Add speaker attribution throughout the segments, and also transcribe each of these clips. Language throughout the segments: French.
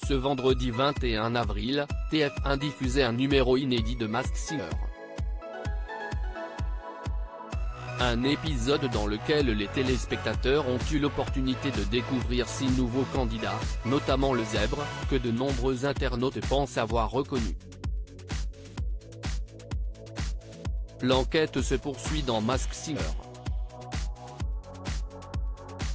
Speaker 1: Ce vendredi 21 avril, TF1 diffusait un numéro inédit de Masked Singer. Un épisode dans lequel les téléspectateurs ont eu l'opportunité de découvrir 6 nouveaux candidats, notamment le zèbre, que de nombreux internautes pensent avoir reconnu. L'enquête se poursuit dans Masked Singer.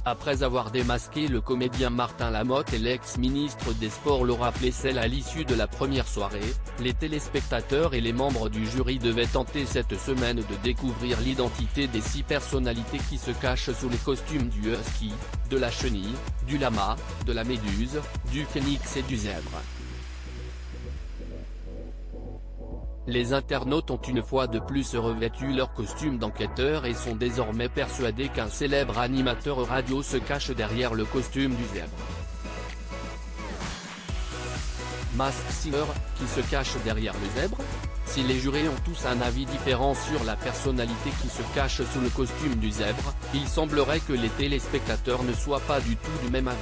Speaker 1: Après avoir démasqué le comédien Martin Lamotte et l'ex-ministre des Sports Laura Flessel à l'issue de la première soirée, les téléspectateurs et les membres du jury devaient tenter cette semaine de découvrir l'identité des 6 personnalités qui se cachent sous les costumes du husky, de la chenille, du lama, de la méduse, du phénix et du zèbre. Les internautes ont une fois de plus revêtu leur costume d'enquêteur et sont désormais persuadés qu'un célèbre animateur radio se cache derrière le costume du zèbre. Masked Singer, qui se cache derrière le zèbre? Si les jurés ont tous un avis différent sur la personnalité qui se cache sous le costume du zèbre, il semblerait que les téléspectateurs ne soient pas du tout du même avis.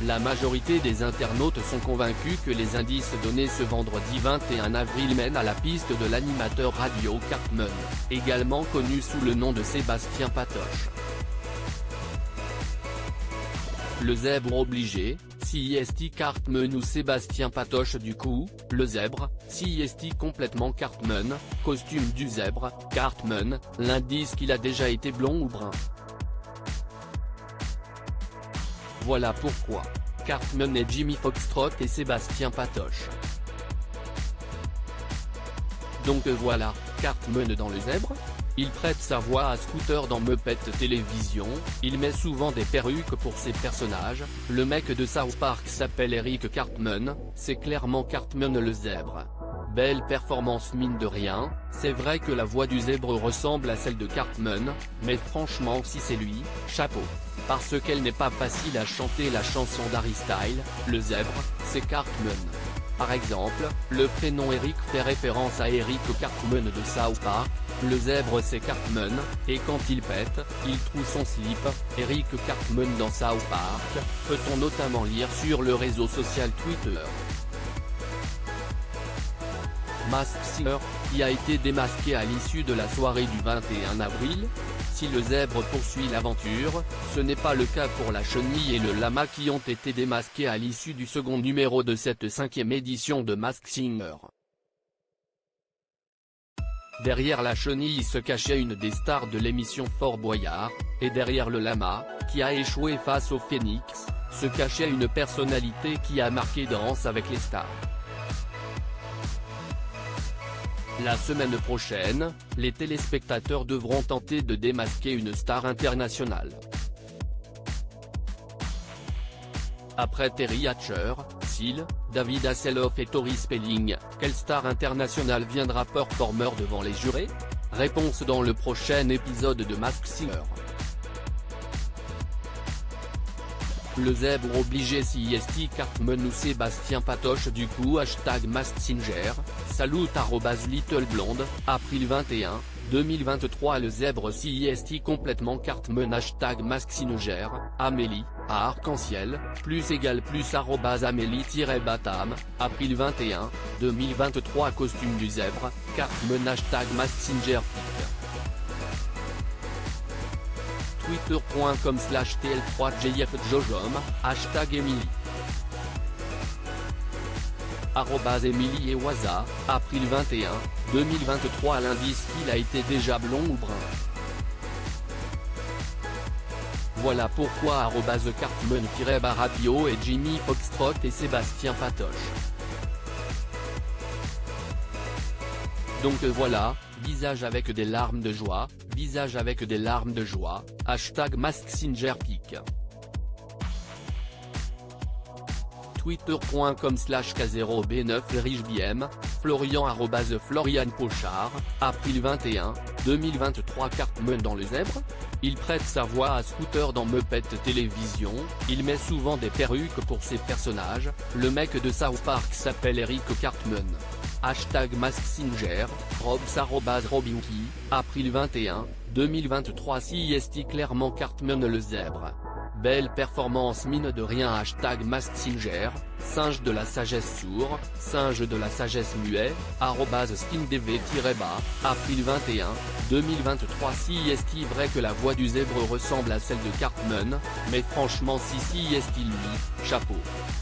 Speaker 1: La majorité des internautes sont convaincus que les indices donnés ce vendredi 21 avril mènent à la piste de l'animateur radio Cartman, également connu sous le nom de Sébastien Patoche. Le zèbre obligé, CIST Cartman ou Sébastien Patoche du coup, le zèbre, CIST complètement Cartman, costume du zèbre, Cartman, l'indice qu'il a déjà été blond ou brun. Voilà pourquoi, Cartman est Jimmy Foxtrot et Sébastien Patoche. Donc voilà, Cartman dans le zèbre? Il prête sa voix à Scooter dans Muppet Télévision, il met souvent des perruques pour ses personnages, le mec de South Park s'appelle Eric Cartman, c'est clairement Cartman le zèbre. Belle performance mine de rien, c'est vrai que la voix du zèbre ressemble à celle de Cartman, mais franchement si c'est lui, chapeau. Parce qu'elle n'est pas facile à chanter la chanson d'Harry Styles, le zèbre, c'est Cartman. Par exemple, le prénom Eric fait référence à Eric Cartman de South Park, le zèbre c'est Cartman, et quand il pète, il trouve son slip, Eric Cartman dans South Park, peut-on notamment lire sur le réseau social Twitter. Masked Singer, qui a été démasqué à l'issue de la soirée du 21 avril. Si le zèbre poursuit l'aventure, ce n'est pas le cas pour la chenille et le lama qui ont été démasqués à l'issue du second numéro de cette 5e édition de Masked Singer. Derrière la chenille se cachait une des stars de l'émission Fort Boyard, et derrière le lama, qui a échoué face au phénix, se cachait une personnalité qui a marqué Danse avec les stars. La semaine prochaine, les téléspectateurs devront tenter de démasquer une star internationale. Après Terry Hatcher, Seal, David Hasselhoff et Tori Spelling, quelle star internationale viendra performer devant les jurés? Réponse dans le prochain épisode de Masked Singer. Le zèbre obligé CIST Cartman ou Sébastien Patoche du coup #Masked Singer, salut @LittleBlonde, April 21, 2023 Le zèbre CIST complètement Cartman #Masked Singer, Amélie, à Arc-en-Ciel, plus @Amélie-Batam, April 21, 2023 Costume du zèbre, Cartman #Masked Singer pic. Twitter.com/TL3JFJojom, #Emily. @Emily et Waza, April 21, 2023 L'indice qu'il a été déjà blond ou brun. Voilà pourquoi @Cartman-radio et Jimmy Foxtrot et Sébastien Patoche. Donc voilà, visage avec des larmes de joie, visage avec des larmes de joie, #Masked Singer pic. Twitter.com/K0B9RichBM, Florian @Florian Pochard, April 21, 2023 Cartman dans le zèbre? Il prête sa voix à Scooter dans Muppet Télévision, il met souvent des perruques pour ses personnages, le mec de South Park s'appelle Eric Cartman. #Masked Singer, Robs@Robinky, April 21, 2023 CIST clairement Cartman le zèbre. belle performance mine de rien. Hashtag Masked Singer, singe de la sagesse sourd, singe de la sagesse muet, @skindv-bas, avril 21, 2023. Si est-il vrai que la voix du zèbre ressemble à celle de Cartman, mais franchement si est-il lui, chapeau.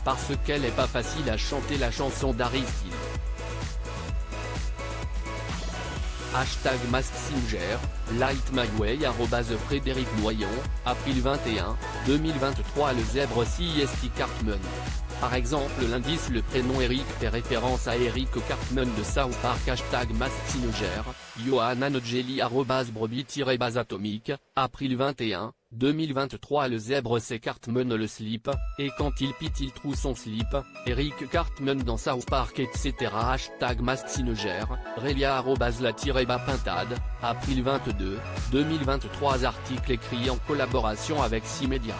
Speaker 1: Parce qu'elle est pas facile à chanter la chanson d'Harry Styles. Hashtag Masked Singer, Light My Way @Frédéric Noyon, avril 21, 2023. Le zèbre si est Cartman. Par exemple l'indice le prénom Eric fait référence à Eric Cartman de South Park. Hashtag Masked Singer, Johanna Nogeli @Brebis-Atomique, avril 21, 2023. Le zèbre c'est Cartman le slip, et quand il pite il trouve son slip, Eric Cartman dans South Park etc. Hashtag Masked Singer, Relia @la-pintade, avril 22, 2023. Article écrit en collaboration avec 6 médias.